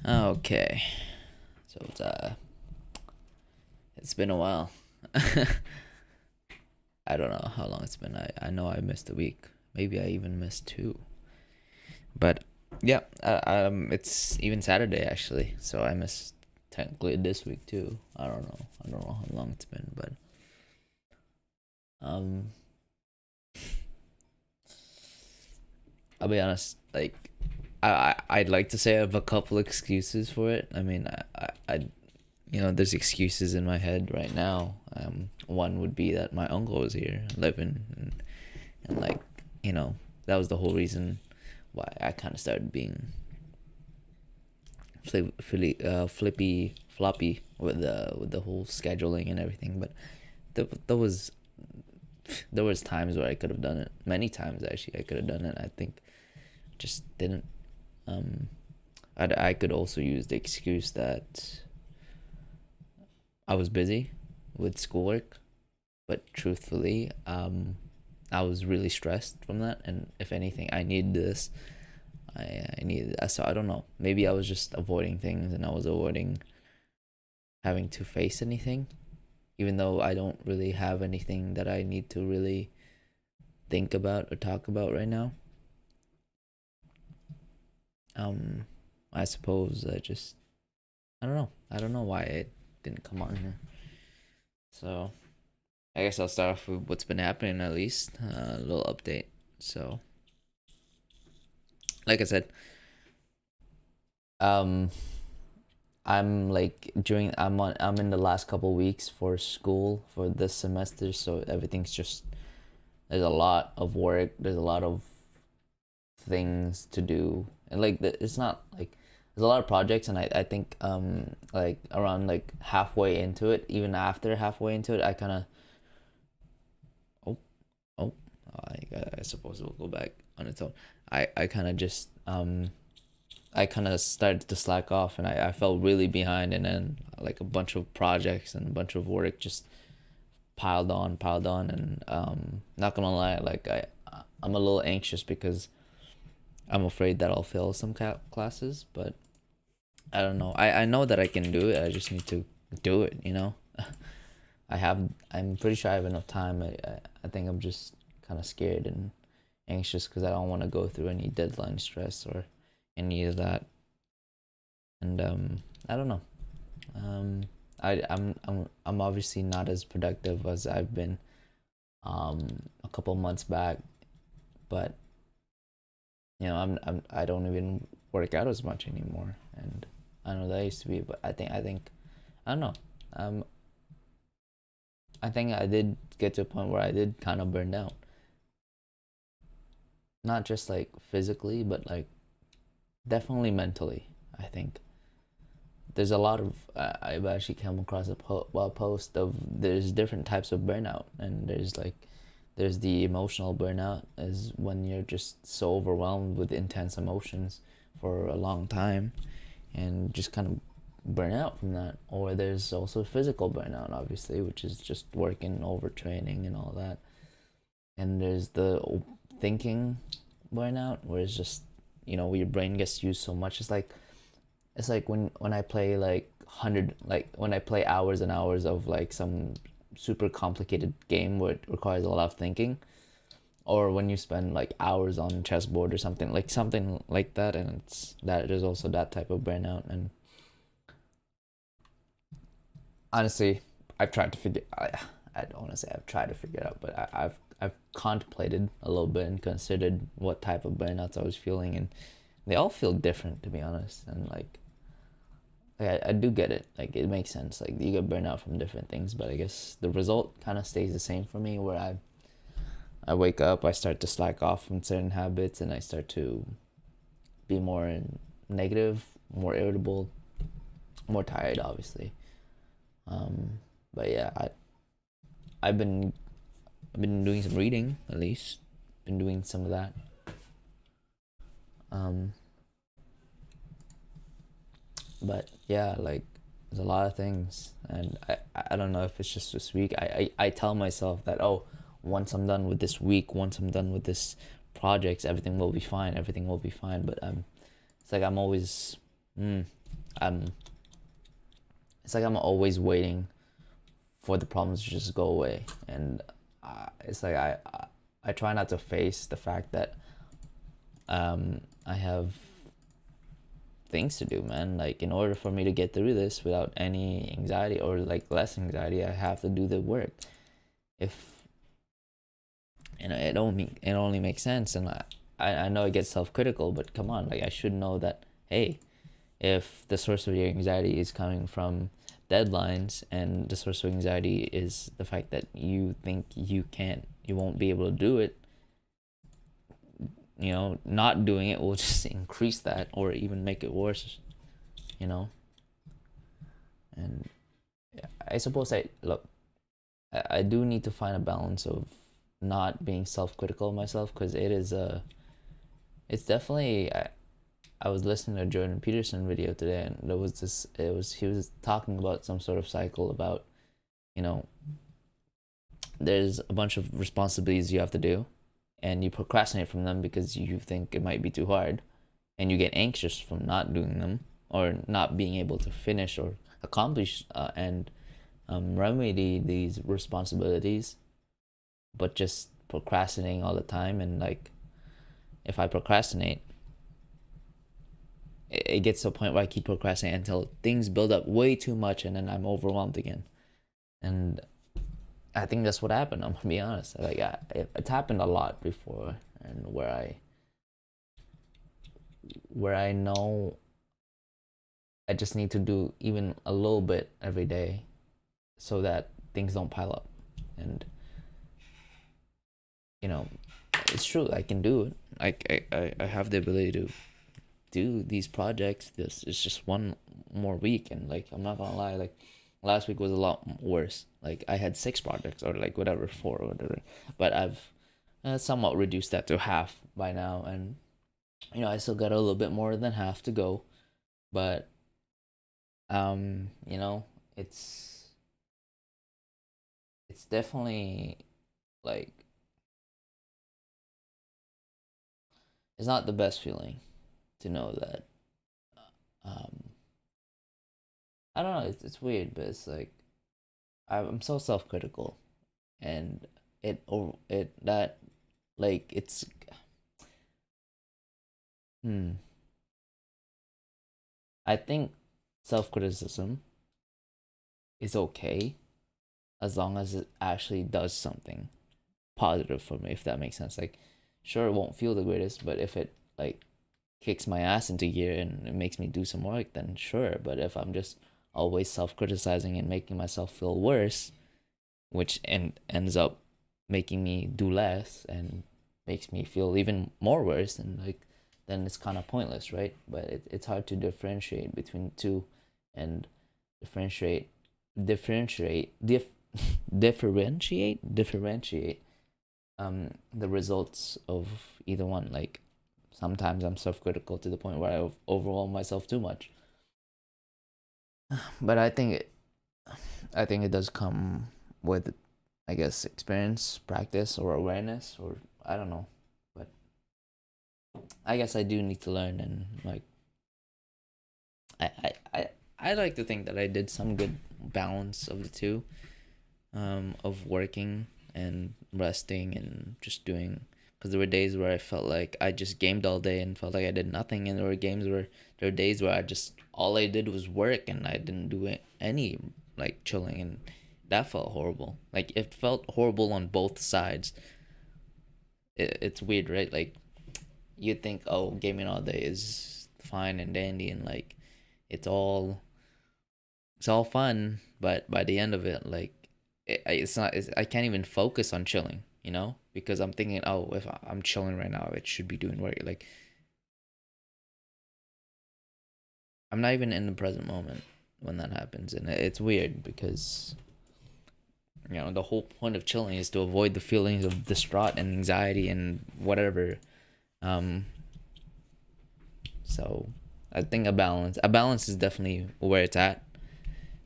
Okay, so it's been a while. I don't know how long it's been. I know I missed a week. Maybe I even missed two. But yeah, it's even Saturday actually. So I missed technically this week too. I don't know. I don't know how long it's been, but um, I'll be honest. Like, I'd like to say I have a couple excuses for it. I mean, there's excuses in my head right now. One would be that my uncle was here living, and like, that was the whole reason why I kind of started being flippy floppy with the whole scheduling and everything. But there was times where I could have done it. Many times actually, I could have done it. I think just didn't. Um, I could also use the excuse that I was busy with schoolwork, but truthfully, I was really stressed from that, and if anything, I needed this. I needed. So I don't know. Maybe I was just avoiding things, and I was avoiding having to face anything, even though I don't really have anything that I need to really think about or talk about right now. Um, I suppose I don't know. I don't know why it didn't come on here. So I guess I'll start off with what's been happening at least. A little update. So, like I said, um, I'm in the last couple weeks for school for this semester, so everything's just there's a lot of work. There's a lot of things to do, and like it's not like there's a lot of projects, and I think like around like halfway into it, even after halfway into it, I kind of oh oh I suppose it will go back on its own. I kind of just I kind of started to slack off, and I felt really behind, and then like a bunch of projects and a bunch of work just piled on, and not gonna lie, like I'm a little anxious because I'm afraid that I'll fail some classes, but I don't know. I know that I can do it. I just need to do it. I'm pretty sure I have enough time. I think I'm just kind of scared and anxious because I don't want to go through any deadline stress or any of that. And I don't know. Um, I'm obviously not as productive as I've been a couple months back, but I don't even work out as much anymore, and I know that I used to be, but I think I don't know. Um, I think I did get to a point where I did kind of burn out, not just like physically, but like definitely mentally. I think there's a lot of I've actually come across a post of there's different types of burnout, and there's the emotional burnout is when you're just so overwhelmed with intense emotions for a long time and just kind of burn out from that. Or there's also physical burnout, obviously, which is just working, overtraining, and all that. And there's the thinking burnout, where it's just your brain gets used so much. It's like when I play like when I play hours and hours of like some super complicated game where it requires a lot of thinking, or when you spend like hours on chessboard or something like that, and it's that there's also that type of burnout. And honestly, I don't want to say I've tried to figure it out, but I've contemplated a little bit and considered what type of burnouts I was feeling, and they all feel different, to be honest. And I do get it. Like, it makes sense. Like, you get burnout from different things, but I guess the result kind of stays the same for me. Where I wake up, I start to slack off from certain habits, and I start to be more negative, more irritable, more tired, obviously. Um, but yeah, I've been I've been doing some reading, at least. Been doing some of that. Um, but yeah, like there's a lot of things, and I don't know if it's just this week. I tell myself that, oh, once I'm done with this week, once I'm done with this projects, everything will be fine. Everything will be fine. But it's like I'm always, I'm it's like I'm always waiting for the problems to just go away, and it's like I try not to face the fact that I have things to do, man. Like, in order for me to get through this without any anxiety, or like less anxiety, I have to do the work. If it only makes sense, and I know it gets self-critical, but come on, like, I should know that, hey, if the source of your anxiety is coming from deadlines, and the source of anxiety is the fact that you think you won't be able to do it, not doing it will just increase that or even make it worse, you know. And I suppose I do need to find a balance of not being self-critical of myself, because it's definitely, I was listening to a Jordan Peterson video today, and he was talking about some sort of cycle about, you know, there's a bunch of responsibilities you have to do, and you procrastinate from them because you think it might be too hard, and you get anxious from not doing them, or not being able to finish or accomplish and remedy these responsibilities, but just procrastinating all the time. And like, if I procrastinate, it gets to a point where I keep procrastinating until things build up way too much, and then I'm overwhelmed again. And I think that's what happened. I'm gonna be honest. Like, it's happened a lot before, and where I know I just need to do even a little bit every day, so that things don't pile up. And it's true. I can do it. I have the ability to do these projects. This is just one more week, and like, I'm not gonna lie, like, last week was a lot worse. Like, I had 6 projects, or like whatever, 4 or whatever, but I've somewhat reduced that to half by now, and I still got a little bit more than half to go, but you know, it's definitely, like, it's not the best feeling to know that um I don't know, it's weird, but it's like I'm so self-critical, and it that, like, it's hmm I think self-criticism is okay as long as it actually does something positive for me, if that makes sense. Like, sure, it won't feel the greatest, but if it, like, kicks my ass into gear and it makes me do some work, then sure. But if I'm just always self-criticizing and making myself feel worse, which ends up making me do less and makes me feel even more worse, and like, then it's kind of pointless, right? But it's hard to differentiate between the two, and differentiate differentiate dif- differentiate the results of either one. Like, sometimes I'm self-critical to the point where I overwhelm myself too much, but I think it does come with, I guess, experience, practice, or awareness, or I don't know. But I guess I do need to learn, and like, I I I, I like to think that I did some good balance of the two, of working and resting and just doing. Because there were days where I felt like I just gamed all day and felt like I did nothing, and there were days where I just, all I did was work, and I didn't do any, like, chilling, and that felt horrible. Like, it felt horrible on both sides. It's weird, right? Like, you think, oh, gaming all day is fine and dandy, and like, it's all it's all fun, but by the end of it, like, it's not. I can't even focus on chilling, because I'm thinking, oh, if I'm chilling right now, it should be doing work. Like, I'm not even in the present moment when that happens, and it's weird because the whole point of chilling is to avoid the feelings of distraught and anxiety and whatever. Um, so I think a balance is definitely where it's at,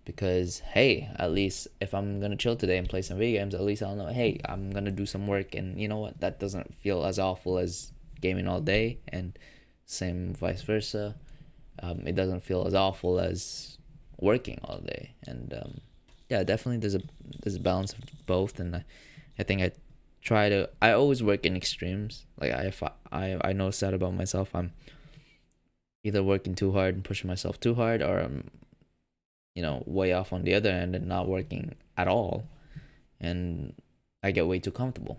because hey, at least if I'm gonna chill today and play some video games, at least I'll know, hey, I'm gonna do some work, and you know what, that doesn't feel as awful as gaming all day, and same vice versa. It doesn't feel as awful as working all day. And yeah, definitely there's a balance of both. And I think I always work in extremes. Like I notice that about myself. I'm either working too hard and pushing myself too hard, or I'm way off on the other end and not working at all, and I get way too comfortable.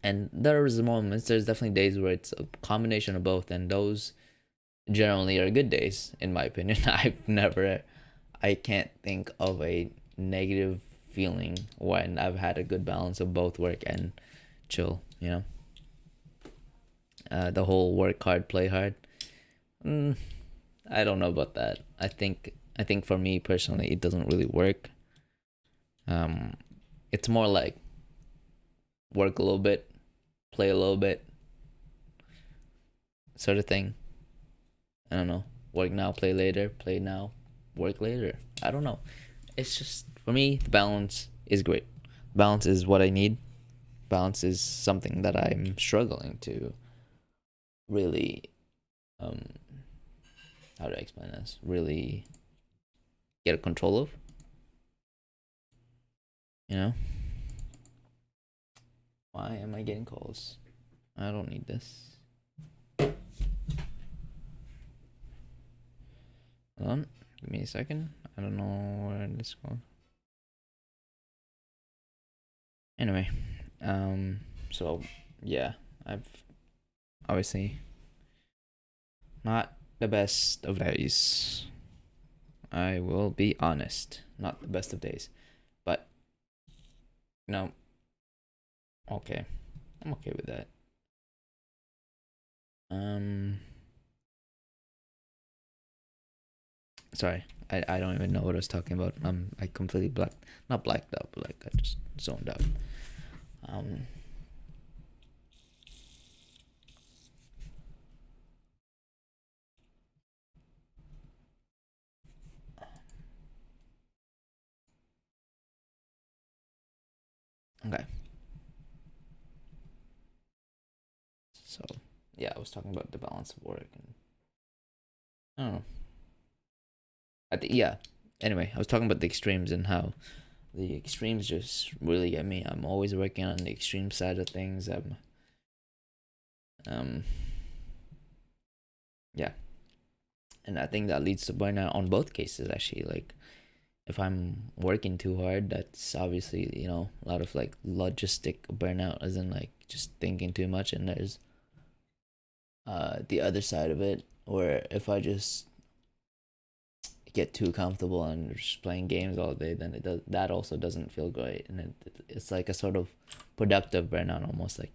And there's moments, there's definitely days where it's a combination of both, and those generally are good days, in my opinion. I can't think of a negative feeling when I've had a good balance of both work and chill. The whole work hard, play hard. I don't know about that. I think for me personally, it doesn't really work. Um, it's more like work a little bit, play a little bit, sort of thing. I don't know. Work now, play later. Play now, work later. I don't know. It's just, for me, the balance is great. Balance is what I need. Balance is something that I'm struggling to really, um, how do I explain this? Really get a control of. You know? Why am I getting calls? I don't need this. Hold on. Give me a second. I don't know where this goes. Anyway, so yeah, I've obviously not the best of days. I will be honest, not the best of days, but no, okay, I'm okay with that. Sorry, I don't even know what I was talking about. I completely not blacked out, but like I just zoned out. Um, okay. So yeah, I was talking about the balance of work, and I don't know. Yeah. Anyway, I was talking about the extremes and how the extremes just really get me. I'm always working on the extreme side of things. Um, yeah, and I think that leads to burnout on both cases. Actually, like if I'm working too hard, that's obviously a lot of like logistic burnout, as in like just thinking too much. And there's the other side of it, where if I just get too comfortable and just playing games all day, then that also doesn't feel great. And it's like a sort of productive burnout, almost like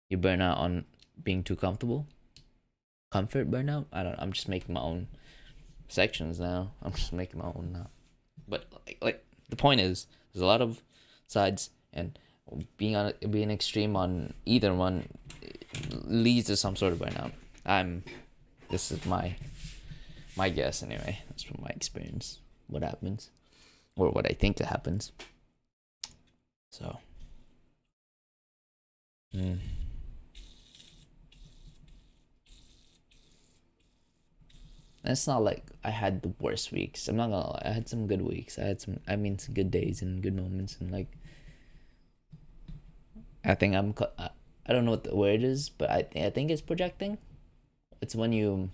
you burn out on being too comfortable. Comfort burnout. I don't. I'm just making my own sections now. I'm just making my own now. But like the point is, there's a lot of sides, and being extreme on either one leads to some sort of burnout. This is my guess anyway. That's from my experience. What happens, or what I think happens. So. Mm. And it's not like I had the worst weeks. I'm not gonna lie. I had some good weeks. Some good days and good moments. And like, I think I don't know what the word is, but I think it's projecting. It's when you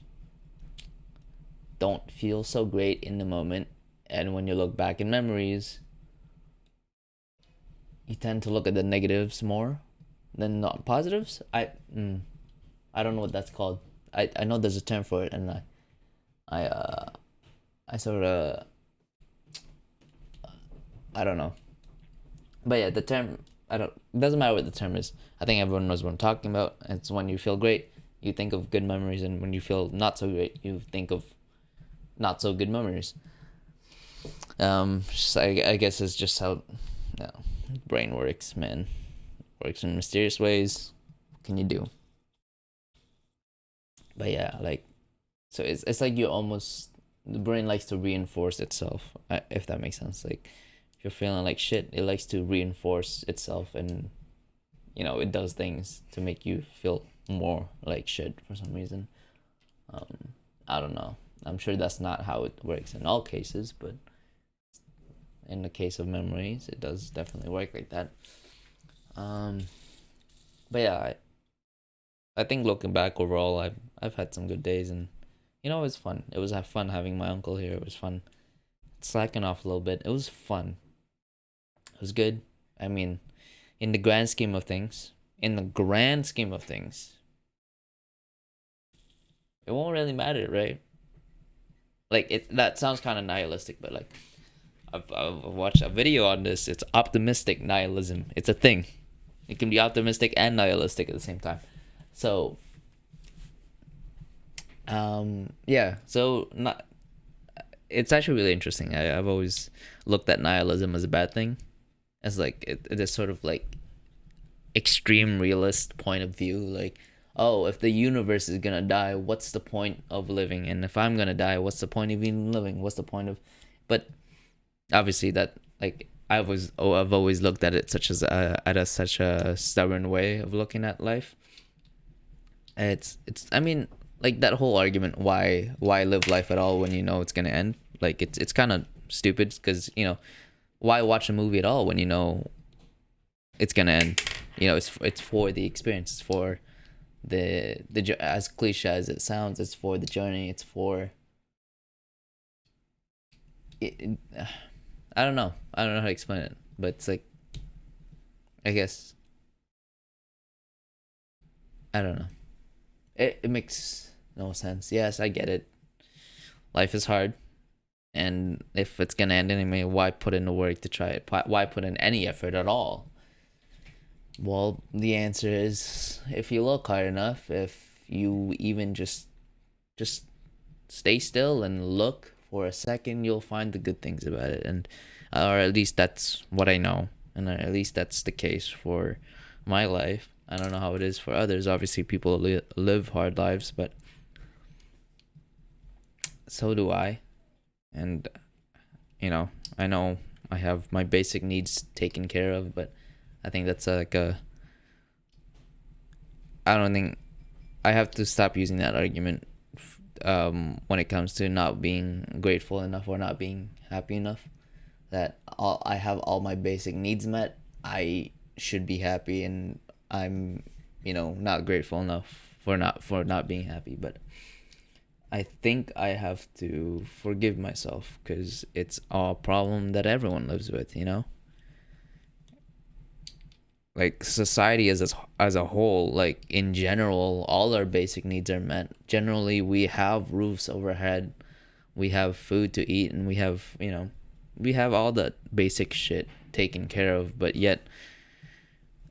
don't feel so great in the moment, and when you look back in memories, you tend to look at the negatives more than not positives. I don't know what that's called. I know there's a term for it, and I sort of I don't know, but yeah, the term I don't. It doesn't matter what the term is. I think everyone knows what I'm talking about. It's when you feel great, you think of good memories, and when you feel not so great, you think of not so good memories. So I guess it's just how brain works, man. Works in mysterious ways. What can you do? But yeah, like, so it's like you almost, the brain likes to reinforce itself, if that makes sense. Like, if you're feeling like shit, it likes to reinforce itself, and it does things to make you feel more like shit for some reason. I don't know. I'm sure that's not how it works in all cases, but in the case of memories, it does definitely work like that. Um, but yeah, I think looking back overall, I've had some good days, and it was fun. It was fun having my uncle here. It was fun slacking off a little bit. It was fun. It was good. I mean, in the grand scheme of things, it won't really matter, right? Like it. That sounds kind of nihilistic, but like I've watched a video on this. It's optimistic nihilism. It's a thing. It can be optimistic and nihilistic at the same time. So, yeah. So not. It's actually really interesting. I've always looked at nihilism as a bad thing, as like it is sort of like extreme realist point of view. Like, oh, if the universe is gonna die, what's the point of living? And if I'm gonna die, what's the point of even living? What's the point of? But obviously, that like I've always looked at it such a stubborn way of looking at life. It's I mean, like that whole argument, why live life at all when you know it's gonna end? Like it's kind of stupid, because why watch a movie at all when you know it's gonna end? It's for the experience. It's for the as cliche as it sounds. It's for the journey. It's for it. I don't know. I don't know how to explain it, but it's like, I guess, I don't know. It makes no sense. Yes, I get it. Life is hard, and if it's gonna end anyway, why put in the work to try it? Why put in any effort at all? Well, the answer is, if you look hard enough, if you even just stay still and look for a second, you'll find the good things about it. And or at least that's what I know, and at least that's the case for my life. I don't know how it is for others. Obviously, people live hard lives, but so do I. And I know I have my basic needs taken care of, but I think that's like a I don't think I have to stop using that argument when it comes to not being grateful enough or not being happy enough. That I have all my basic needs met, I should be happy, and I'm not grateful enough for not being happy. But I think I have to forgive myself, because it's a problem that everyone lives with. Like society as a whole, like in general, all our basic needs are met. Generally, we have roofs overhead, we have food to eat, and we have all the basic shit taken care of. But yet,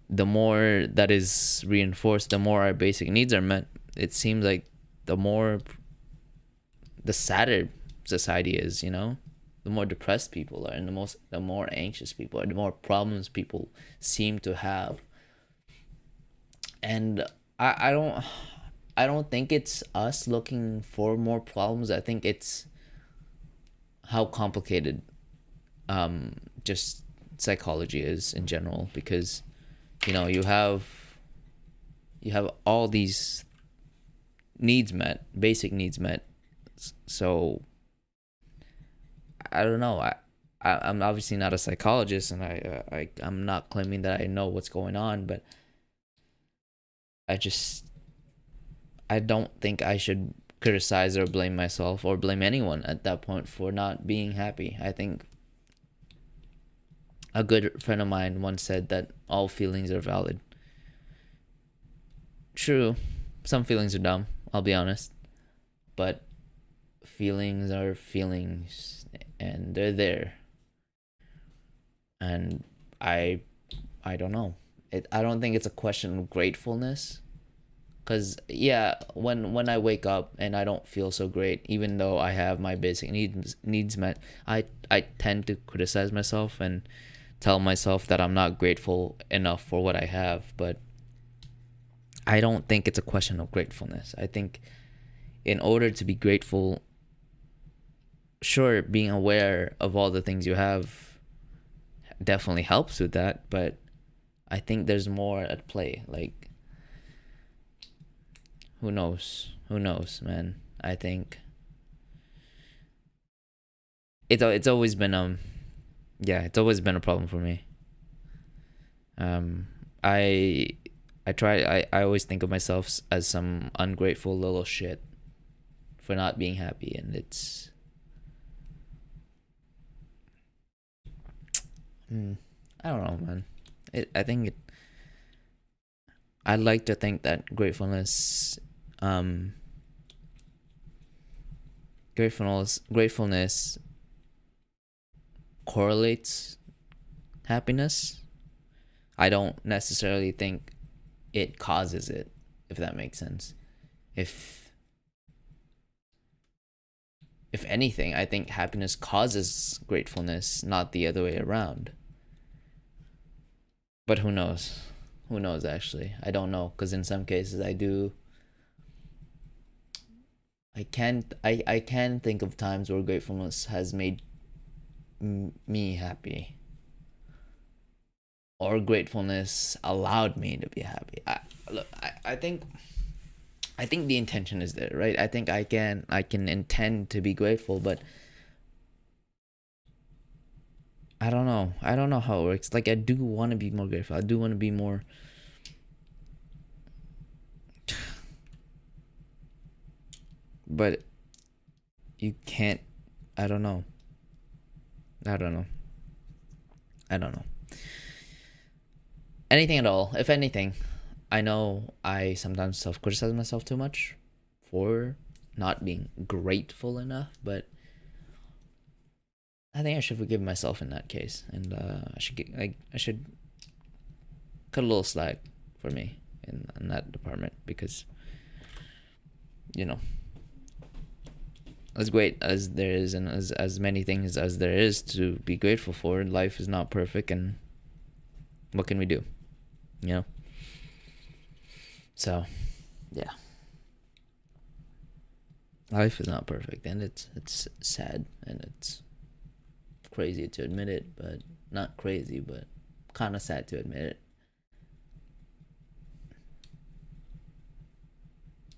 the more that is reinforced, the more our basic needs are met. It seems like the sadder society is. The more depressed people are, and the more anxious people are, the more problems people seem to have. And I don't think it's us looking for more problems. I think it's how complicated just psychology is in general, because you have all these needs met, basic needs met. So I don't know. I'm obviously not a psychologist, and I'm not claiming that I know what's going on, but I just I don't think I should criticize or blame myself or blame anyone at that point for not being happy. I think a good friend of mine once said that all feelings are valid. True, some feelings are dumb, I'll be honest, but feelings are feelings, and they're there. And I I don't know. I don't think it's a question of gratefulness. Cause yeah, when I wake up and I don't feel so great, even though I have my basic needs met, I tend to criticize myself and tell myself that I'm not grateful enough for what I have. But I don't think it's a question of gratefulness. I think in order to be grateful, sure, being aware of all the things you have definitely helps with that, but I think there's more at play. Like, who knows? Who knows, man? I think it's always been yeah, it's always been a problem for me. Um, I I always think of myself as some ungrateful little shit for not being happy, and it's I don't know, man. I think I'd like to think that um, gratefulness correlates happiness. I don't necessarily think it causes it, if that makes sense. If if anything, I think happiness causes gratefulness, not the other way around. But who knows? Who knows actually? I don't know, because in some cases I can think of times where gratefulness has made me happy, or gratefulness allowed me to be happy. Look, I think the intention is there, right? I think I can intend to be grateful, but I don't know. I don't know how it works. Like, I do want to be more grateful. I do want to be more. But you can't. I don't know. I don't know. I don't know. Anything at all. If anything, I know I sometimes self criticize myself too much for not being grateful enough, but I think I should forgive myself in that case, and I should cut a little slack for me in that department, because you know, as great as there is, and as many things as there is to be grateful for, life is not perfect, and what can we do? You know. So, yeah, life is not perfect, and it's sad, and it's crazy to admit it, but not crazy, but kind of sad to admit it.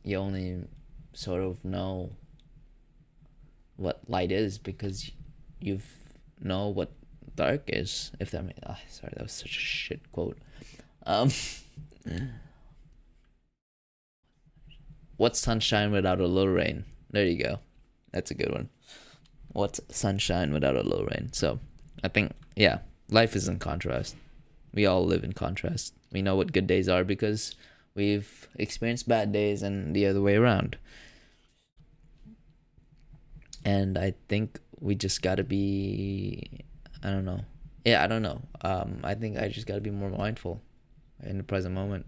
You only sort of know what light is because you know what dark is. If that makes, sorry, that was such a shit quote. Um, what's sunshine without a little rain? There you go. That's a good one. What's sunshine without a little rain? So, I think, yeah, life is in contrast. We all live in contrast. We know what good days are because we've experienced bad days, and the other way around. And I think we just gotta be, I don't know. Yeah, I don't know. I think I just gotta be more mindful in the present moment.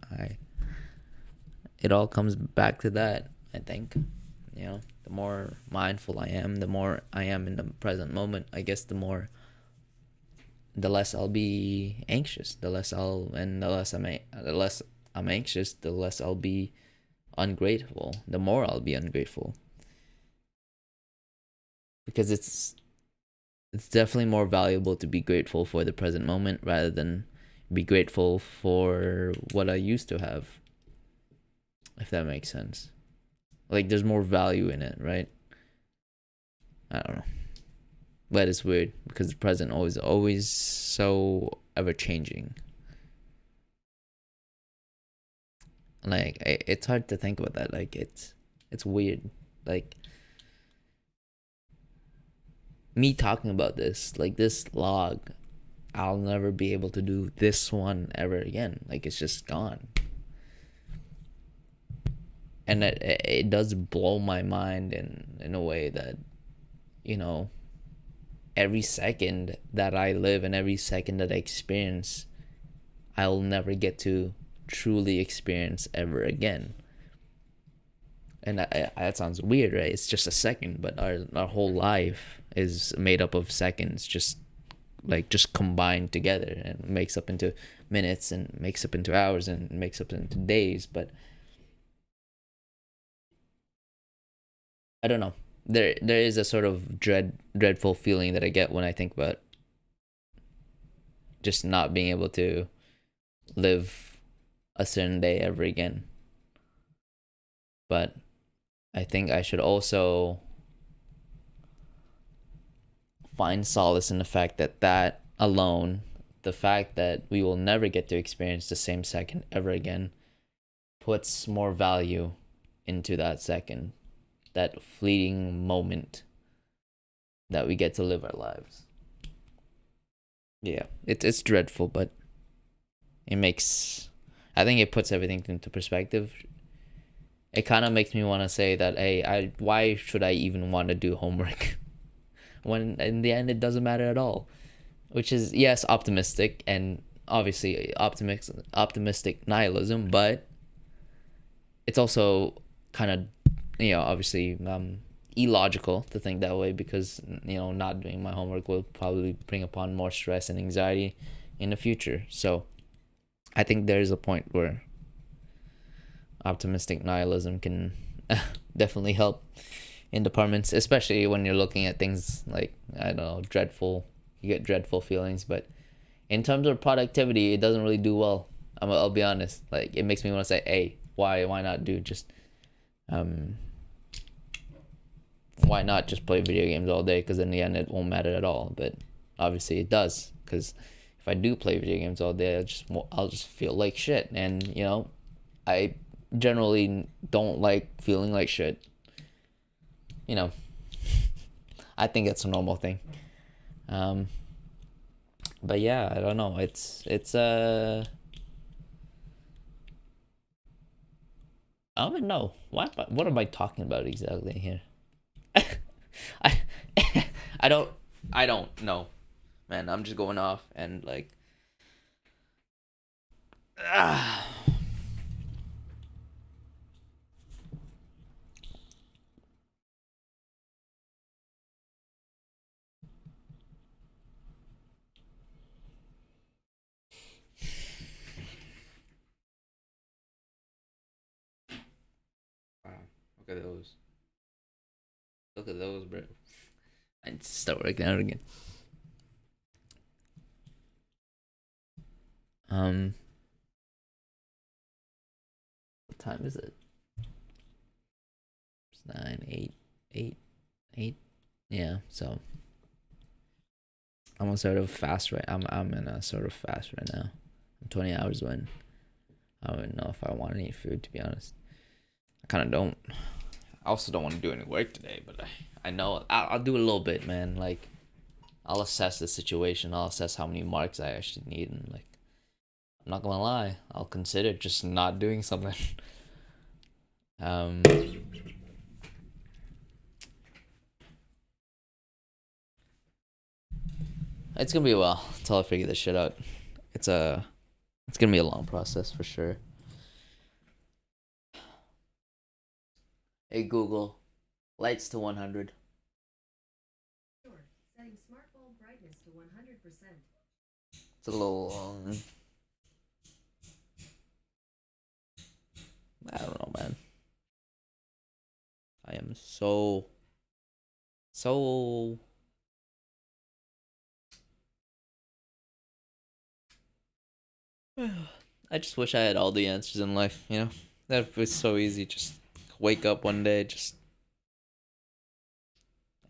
It all comes back to that, I think. You know, the more mindful I am, the more I am in the present moment, I guess the less I'll be anxious. The less I'm anxious, the less I'll be ungrateful. The more I'll be ungrateful. Because it's definitely more valuable to be grateful for the present moment rather than be grateful for what I used to have. If that makes sense. Like, there's more value in it, right? I don't know. But it's weird because the present always so ever changing. Like, it's hard to think about that. Like, it's weird. Like, me talking about this, like this log, I'll never be able to do this one ever again. Like, it's just gone. And it does blow my mind in a way that, you know, every second that I live and every second that I experience, I'll never get to truly experience ever again. And that sounds weird, right? It's just a second, but our whole life is made up of seconds, just combined together, and makes up into minutes, and makes up into hours, and makes up into days. But I don't know. There is a sort of dreadful feeling that I get when I think about just not being able to live a certain day ever again. But I think I should also find solace in the fact that that alone, the fact that we will never get to experience the same second ever again, puts more value into that second, that fleeting moment that we get to live our lives. Yeah, it's dreadful, but it makes, I think it puts everything into perspective. It kind of makes me want to say that, hey, why should I even want to do homework when in the end it doesn't matter at all? Which is, yes, optimistic and obviously optimistic nihilism, but it's also kind of, obviously illogical to think that way, because not doing my homework will probably bring upon more stress and anxiety in the future. So I think there's a point where optimistic nihilism can definitely help in departments, especially when you're looking at things like, I don't know, dreadful. You get dreadful feelings, but in terms of productivity, it doesn't really do well. I'll be honest. Like, it makes me want to say, hey, why not do just why not just play video games all day? Because in the end, it won't matter at all. But obviously, it does. Because if I do play video games all day, I'll just feel like shit. And I generally don't like feeling like shit. I think it's a normal thing. But yeah, I don't know. It's I don't even know. What am I talking about exactly here? I I don't know. Man, I'm just going off and like wow. Look at those. Look at those, bro. I need to start working out again. What time is it? It's 9, 8. Yeah, so I'm on sort of fast right. I'm in a sort of fast right now. I'm 20 hours in. I don't even know if I want any food, to be honest. I kind of don't. I also don't want to do any work today, but I know I'll do a little bit, man. Like, I'll assess the situation. I'll assess how many marks I actually need, and like, I'm not gonna lie, I'll consider just not doing something. It's gonna be a while until I figure this shit out. It's gonna be a long process for sure. Hey Google, lights to 100. Setting smart bulb brightness to 100%. It's a little long. I don't know, man. I am so I just wish I had all the answers in life, That was so easy. Just wake up one day, just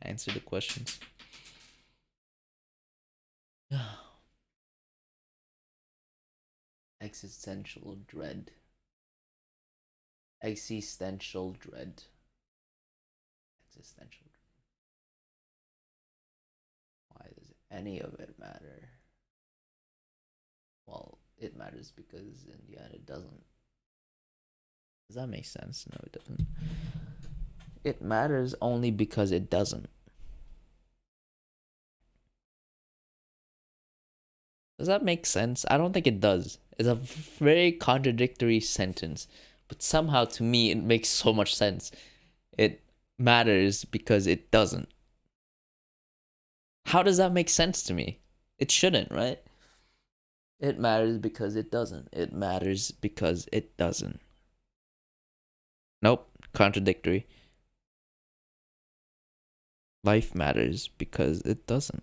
answer the questions. Existential dread. Existential dread. Existential dread. Why does any of it matter? Well, it matters because in the end it doesn't. Does that make sense? No, it doesn't. It matters only because it doesn't. Does that make sense? I don't think it does. It's a very contradictory sentence, but somehow to me it makes so much sense. It matters because it doesn't. How does that make sense to me? It shouldn't, right? It matters because it doesn't. It matters because it doesn't. Nope, contradictory. Life matters because it doesn't.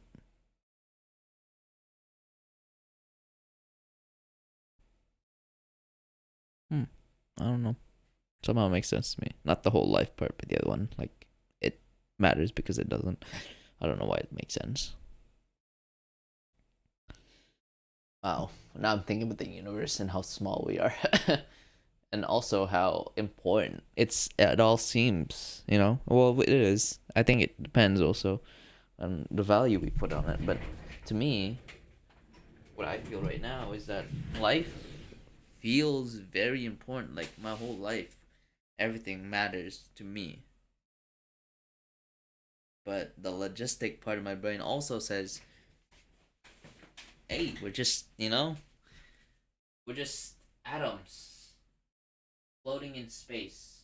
I don't know. Somehow it makes sense to me. Not the whole life part, but the other one. Like, it matters because it doesn't. I don't know why it makes sense. Wow. Now I'm thinking about the universe and how small we are. And also how important it all seems, you know? Well, it is. I think it depends also on the value we put on it. But to me, what I feel right now is that life feels very important. Like my whole life, everything matters to me. But the logistic part of my brain also says, hey, we're just, we're just atoms floating in space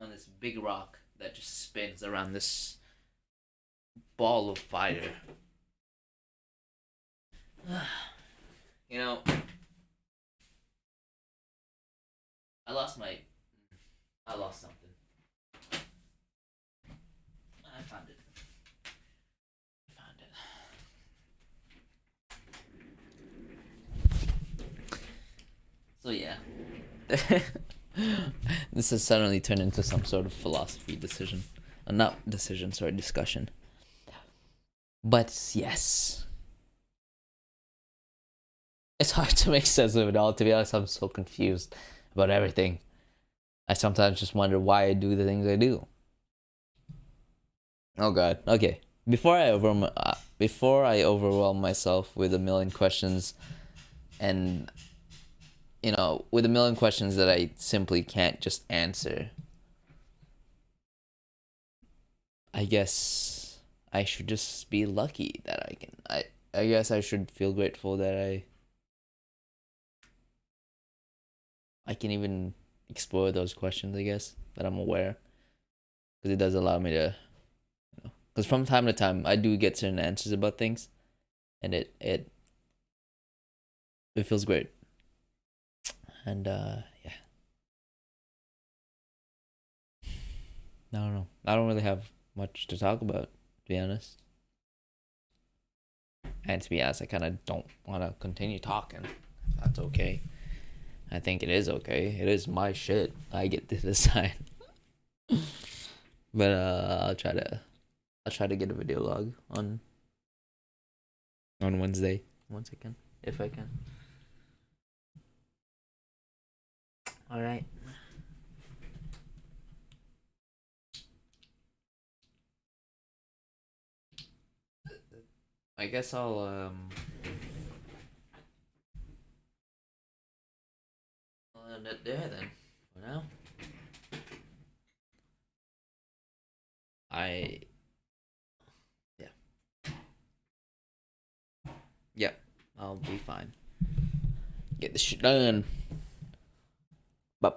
on this big rock that just spins around this ball of fire. you know, I lost my. I lost something. I found it. I found it. So yeah. This has suddenly turned into some sort of philosophy decision. Not decision, sorry, discussion. But yes. It's hard to make sense of it all. To be honest, I'm so confused about everything. I sometimes just wonder why I do the things I do. Oh god. Okay. Before I overwhelm myself with a million questions and with a million questions that I simply can't just answer, I guess I should just be lucky that I can. I guess I should feel grateful that I can even explore those questions, I guess, that I'm aware, because it does allow me to, because from time to time I do get certain answers about things, and it feels great. And yeah, I don't know. I don't really have much to talk about, to be honest. And to be honest, I kind of don't want to continue talking. That's okay. I think it is okay. It is my shit. I get to decide. But I'll try to get a video log on Wednesday once I can, if I can. All right. I guess I'll end it there then. For now, I yeah yeah I'll be fine. Get this shit done. Bye.